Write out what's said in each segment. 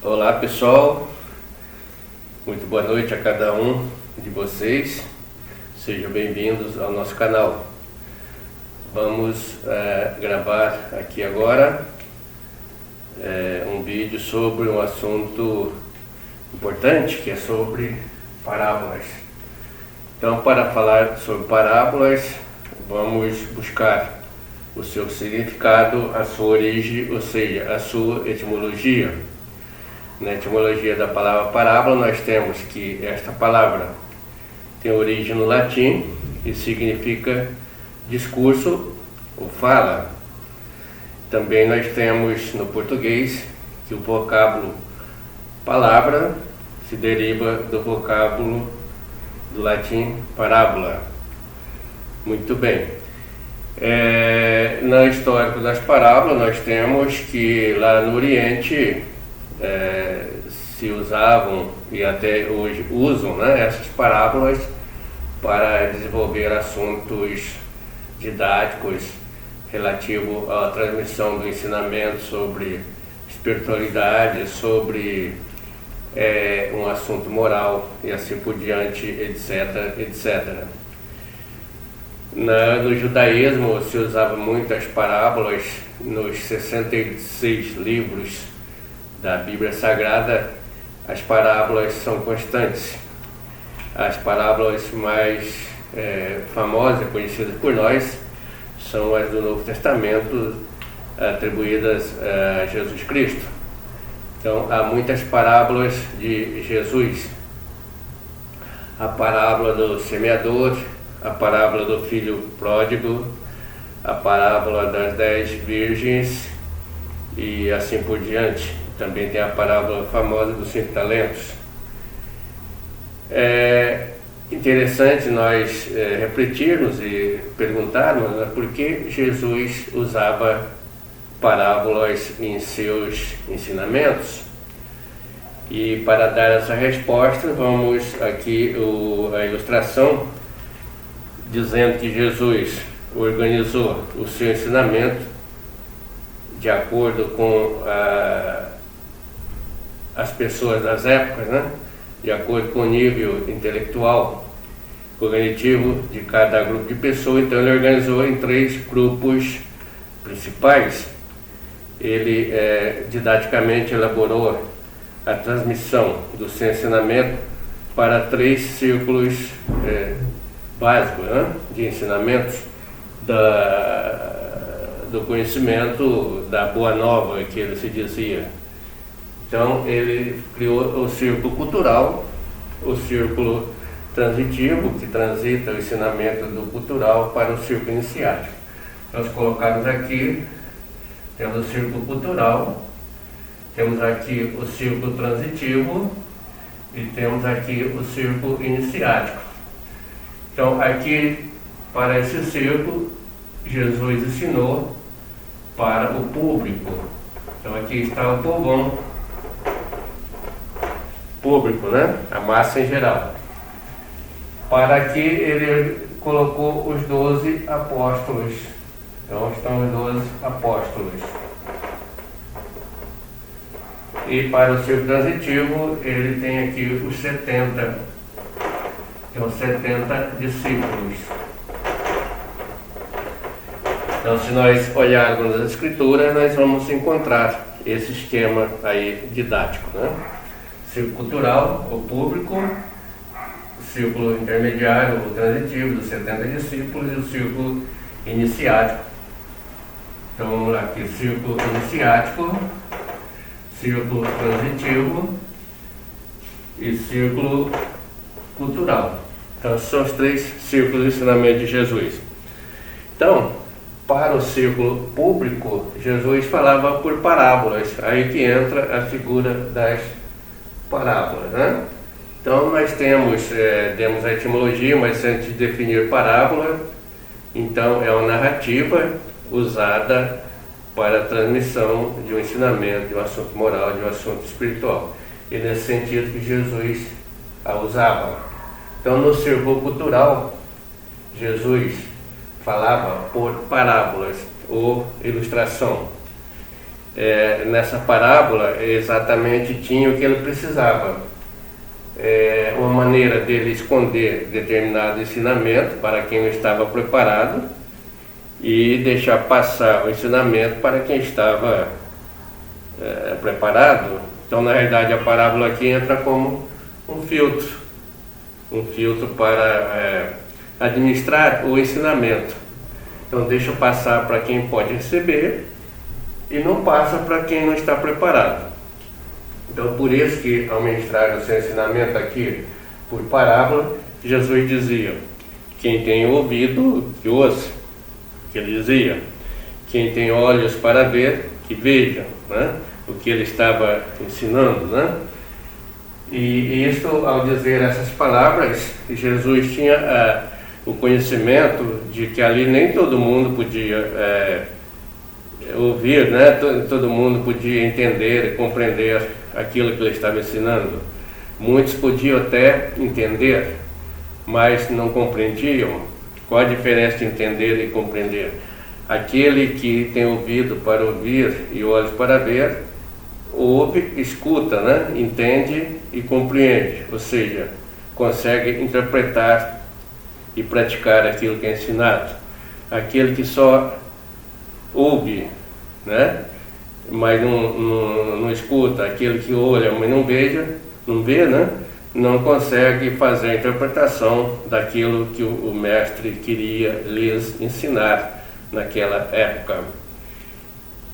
Olá pessoal, muito boa noite a cada um de vocês, sejam bem-vindos ao nosso canal. Vamos gravar aqui agora um vídeo sobre um assunto importante, que é sobre parábolas. Então, para falar sobre parábolas, vamos buscar o seu significado, a sua origem, ou seja, a sua etimologia. Na etimologia da palavra parábola, nós temos que esta palavra tem origem no latim e significa discurso ou fala. Também nós temos no português que o vocábulo palavra se deriva do vocábulo do latim parábola. Muito bem. No histórico das parábolas, nós temos que lá no Oriente se usavam e até hoje usam, essas parábolas para desenvolver assuntos didáticos relativo à transmissão do ensinamento sobre espiritualidade, sobre um assunto moral e assim por diante, etc, etc. No judaísmo se usava muitas parábolas. Nos 66 livros da Bíblia Sagrada, as parábolas são constantes. As parábolas mais famosas e conhecidas por nós são as do Novo Testamento, atribuídas a Jesus Cristo. Então, há muitas parábolas de Jesus. A parábola do semeador, a parábola do filho pródigo, a parábola das 10 virgens e assim por diante. Também tem a parábola famosa dos 5 talentos. É interessante nós refletirmos e perguntarmos por que Jesus usava parábolas em seus ensinamentos. E para dar essa resposta, vamos aqui a ilustração dizendo que Jesus organizou o seu ensinamento de acordo com as pessoas das épocas, de acordo com o nível intelectual, cognitivo de cada grupo de pessoas. Então ele organizou em 3 grupos principais. Ele didaticamente elaborou a transmissão do seu ensinamento para 3 círculos básicos de ensinamentos do conhecimento da Boa Nova, que ele se dizia. Então ele criou o círculo cultural, o círculo transitivo, que transita o ensinamento do cultural para o círculo iniciático. Nós colocamos aqui, temos o círculo cultural, temos aqui o círculo transitivo e temos aqui o círculo iniciático. Então aqui, para esse círculo, Jesus ensinou para o público. Então aqui está o povão público, a massa em geral. Para aqui ele colocou os 12 apóstolos. Então estão os 12 apóstolos. E para o círculo transitivo ele tem aqui os 70. Então 70 discípulos. Então, se nós olharmos as escrituras, nós vamos encontrar esse esquema aí didático, Círculo cultural, o público, círculo intermediário, o transitivo, dos 70 discípulos, e o círculo iniciático. Então vamos lá aqui, círculo iniciático, círculo transitivo e círculo cultural. Então são os 3 círculos de ensinamento de Jesus. Então, para o círculo público, Jesus falava por parábolas. Aí que entra a figura das parábolas, Então nós temos a etimologia, mas antes de definir parábola, então é uma narrativa usada para a transmissão de um ensinamento, de um assunto moral, de um assunto espiritual. E nesse sentido que Jesus a usava. Então no círculo cultural, Jesus falava por parábolas ou ilustração. nessa parábola exatamente tinha o que ele precisava. Uma maneira dele esconder determinado ensinamento para quem não estava preparado e deixar passar o ensinamento para quem estava preparado. Então, na realidade, a parábola aqui entra como um filtro para administrar o ensinamento. Então, deixa passar para quem pode receber e não passa para quem não está preparado. Então, por isso que ao ministrar o seu ensinamento aqui por parábola, Jesus dizia: quem tem ouvido, que ouça. Que ele dizia: quem tem olhos para ver, que veja, né? O que ele estava ensinando, né? E isso, ao dizer essas palavras, Jesus tinha o conhecimento de que ali nem todo mundo podia ouvir, né? Todo mundo podia entender e compreender aquilo que ele estava ensinando. Muitos podiam até entender, mas não compreendiam. Qual a diferença de entender e compreender? Aquele que tem ouvido para ouvir e olhos para ver, ouve, escuta, né? Entende e compreende, ou seja, consegue interpretar e praticar aquilo que é ensinado. Aquele que só ouve, né? Mas não escuta, aquele que olha, mas não vê, né? Não consegue fazer a interpretação daquilo que o mestre queria lhes ensinar naquela época.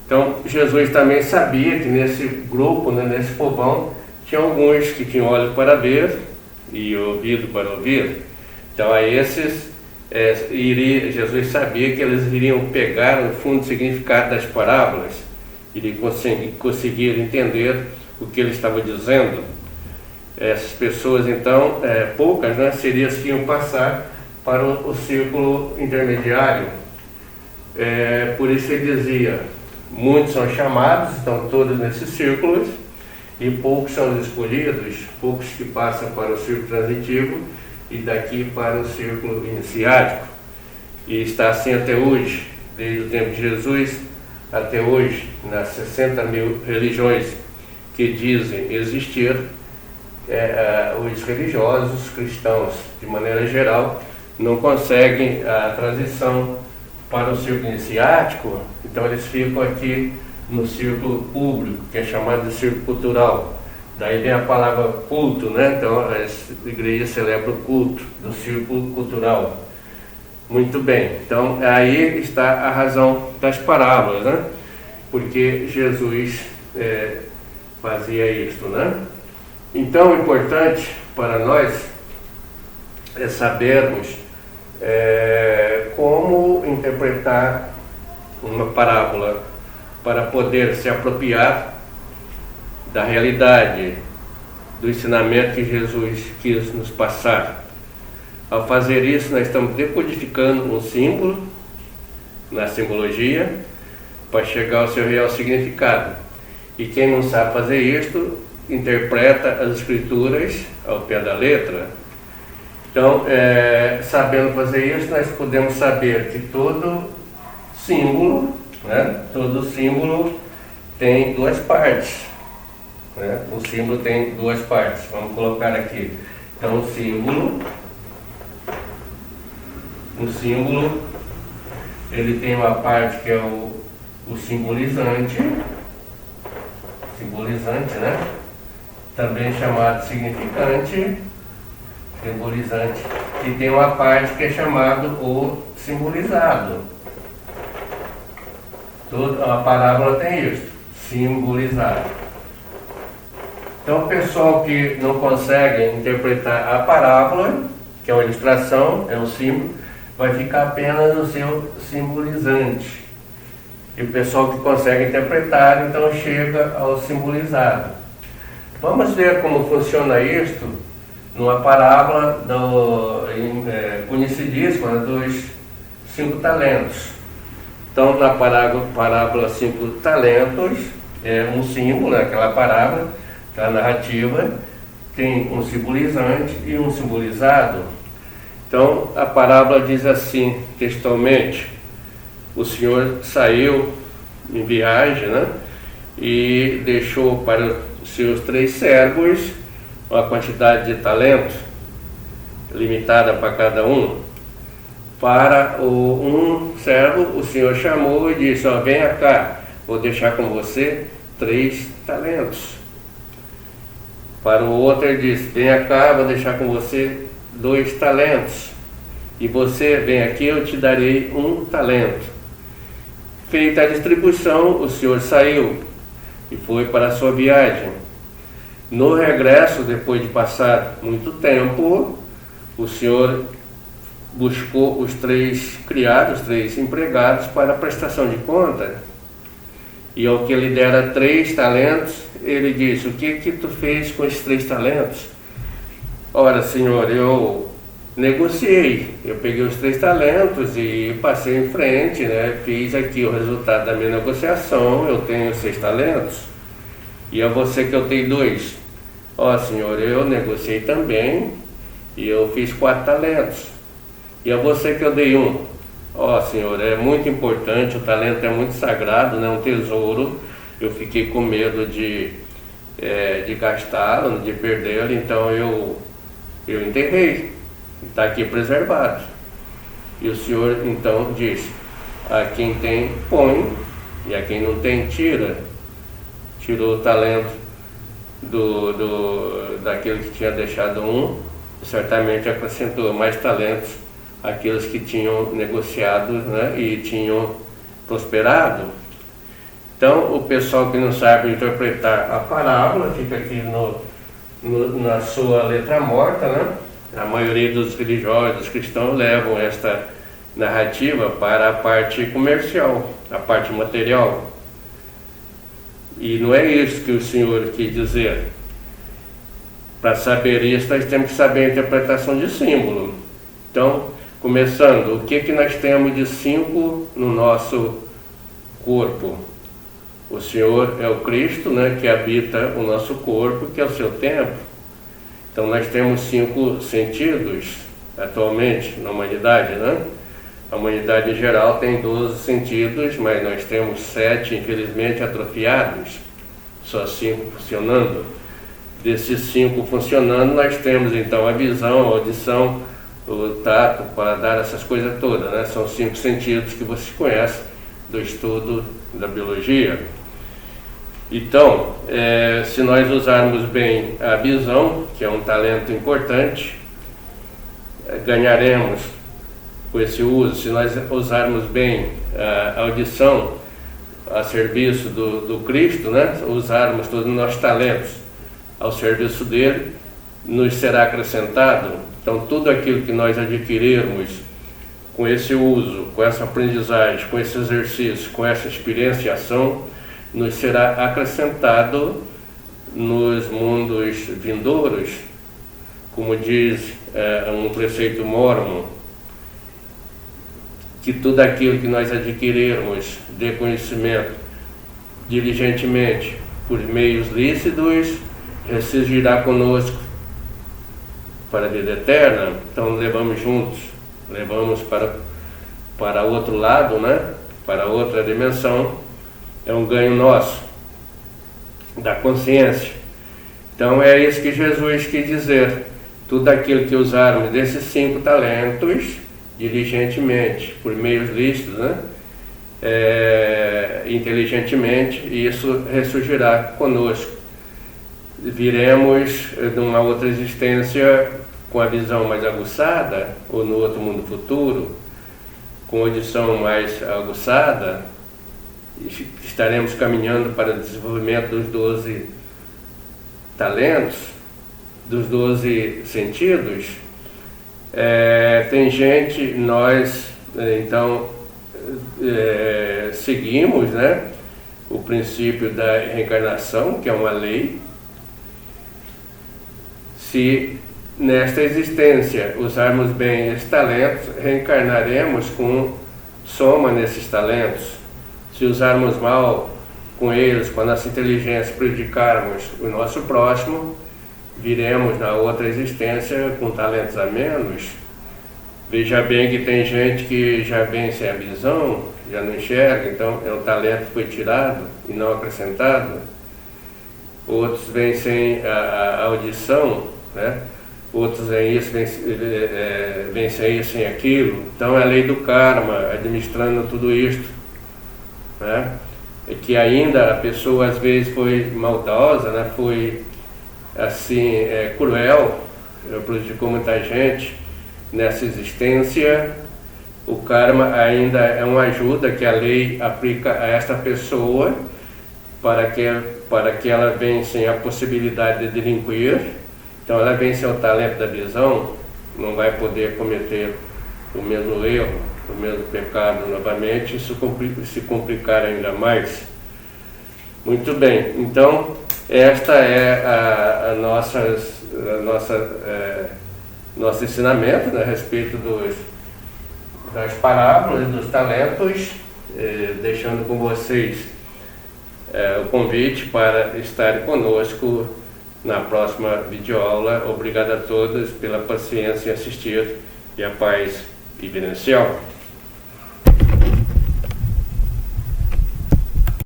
Então, Jesus também sabia que nesse grupo, né, nesse povão, tinha alguns que tinham olhos para ver e ouvido para ouvir. Então, a esses, Jesus sabia que eles iriam pegar o fundo significado das parábolas, iriam conseguir entender o que ele estava dizendo. Essas pessoas, então, poucas, né, seriam as que iam passar para o círculo intermediário. Por isso ele dizia: muitos são chamados, estão todos nesses círculos, e poucos são os escolhidos, poucos que passam para o círculo transitivo e daqui para o círculo iniciático. E está assim até hoje, desde o tempo de Jesus até hoje, nas 60 mil religiões que dizem existir. Os religiosos, os cristãos, de maneira geral, não conseguem a transição para o círculo iniciático, então eles ficam aqui no círculo público, que é chamado de círculo cultural. Daí vem a palavra culto, né? Então as igrejas celebram o culto do círculo cultural. Muito bem, então aí está a razão das parábolas, né? Porque Jesus fazia isto, né? Então, o importante para nós é sabermos como interpretar uma parábola para poder se apropriar da realidade, do ensinamento que Jesus quis nos passar. Ao fazer isso, nós estamos decodificando um símbolo na simbologia para chegar ao seu real significado. E quem não sabe fazer isto, interpreta as escrituras ao pé da letra. Então, sabendo fazer isso, nós podemos saber que todo símbolo, né, todo símbolo tem duas partes, né? O símbolo tem duas partes. Vamos colocar aqui. Então, o símbolo, ele tem uma parte que é o simbolizante, né? Também chamado significante, simbolizante, e tem uma parte que é chamado o simbolizado. Toda a parábola tem isso, simbolizado. Então, o pessoal que não consegue interpretar a parábola, que é uma ilustração, é um símbolo, vai ficar apenas no seu simbolizante. E o pessoal que consegue interpretar, então chega ao simbolizado. Vamos ver como funciona isto numa parábola conhecidíssima dos 5 talentos. Então, na parábola 5 talentos, é um símbolo, aquela parábola, aquela narrativa, tem um simbolizante e um simbolizado. Então, a parábola diz assim, textualmente: o Senhor saiu em viagem, né? e deixou para os seus 3 servos uma quantidade de talentos limitada para cada um. Para um servo, o Senhor chamou e disse: ó, venha cá, vou deixar com você 3 talentos. Para o outro ele disse: venha cá, vou deixar com você 2 talentos. E você vem aqui, eu te darei 1 talento. Feita a distribuição, o Senhor saiu e foi para a sua viagem. No regresso, depois de passar muito tempo, o Senhor buscou os 3 criados, 3 empregados para a prestação de conta. E ao que lhe dera 3 talentos, ele disse: o que tu fez com esses 3 talentos? Ora, Senhor, eu negociei, eu peguei os 3 talentos e passei em frente, né? Fiz aqui o resultado da minha negociação, eu tenho 6 talentos, e a você que eu tenho 2. Ó, Senhor, eu negociei também, e eu fiz 4 talentos, e a você que eu dei 1. Ó, Senhor, é muito importante, o talento é muito sagrado, né? Um tesouro. Eu fiquei com medo de gastá-lo, de perdê-lo, então eu enterrei, está aqui preservado. E o Senhor então disse: a quem tem, põe, e a quem não tem, tira. Tirou o talento daquele que tinha deixado 1, e certamente acrescentou mais talentos àqueles que tinham negociado, né, e tinham prosperado. Então, o pessoal que não sabe interpretar a parábola fica aqui na sua letra morta, né? A maioria dos religiosos, dos cristãos, levam esta narrativa para a parte comercial, a parte material. E não é isso que o Senhor quis dizer. Para saber isso, nós temos que saber a interpretação de símbolo. Então, começando, o que nós temos de símbolo no nosso corpo? O Senhor é o Cristo, né, que habita o nosso corpo, que é o seu templo. Então nós temos 5 sentidos atualmente na humanidade, né? A humanidade em geral tem 12 sentidos, mas nós temos 7, infelizmente, atrofiados, só 5 funcionando. Desses 5 funcionando, nós temos então a visão, a audição, o tato, o paladar, essas coisas todas, né? São 5 sentidos que você conhece do estudo da biologia. Então, se nós usarmos bem a visão, que é um talento importante, ganharemos com esse uso. Se nós usarmos bem a audição a serviço do Cristo, né? Usarmos todos os nossos talentos ao serviço dele, nos será acrescentado. Então, tudo aquilo que nós adquirirmos com esse uso, com essa aprendizagem, com esse exercício, com essa experiência e ação, nos será acrescentado nos mundos vindouros, como diz um preceito mórmon, que tudo aquilo que nós adquirirmos de conhecimento diligentemente por meios lícitos, ressurgirá conosco para a vida eterna. Então levamos juntos, levamos para outro lado, né? Para outra dimensão. É um ganho nosso, da consciência. Então é isso que Jesus quis dizer. Tudo aquilo que usarmos desses 5 talentos, diligentemente, por meios lícitos, né? Inteligentemente, isso ressurgirá conosco. Viremos numa outra existência com a visão mais aguçada, ou no outro mundo futuro, com audição mais aguçada, estaremos caminhando para o desenvolvimento dos 12 talentos, dos 12 sentidos. Tem gente, nós então seguimos, né, o princípio da reencarnação, que é uma lei. Se nesta existência usarmos bem esses talentos, reencarnaremos com soma nesses talentos. Se usarmos mal com eles, com a nossa inteligência, prejudicarmos o nosso próximo, viremos na outra existência com talentos a menos. Veja bem que tem gente que já vem sem a visão já não enxerga, então é um talento que foi tirado e não acrescentado. Outros vêm sem a audição, né? Outros vêm isso, vêm sem isso, sem aquilo. Então é a lei do karma, administrando tudo isto, né? É que ainda a pessoa às vezes foi maldosa, né? Foi assim, cruel, prejudicou muita gente nessa existência. O karma ainda é uma ajuda que a lei aplica a esta pessoa para que ela vença a possibilidade de delinquir. Então ela vence o talento da visão, não vai poder cometer o mesmo erro, o mesmo pecado novamente, isso se complicar ainda mais. Muito bem, então esta é nosso ensinamento, né, a respeito das parábolas, dos talentos, deixando com vocês o convite para estarem conosco na próxima videoaula. Obrigado a todos pela paciência em assistir e a paz evidencial.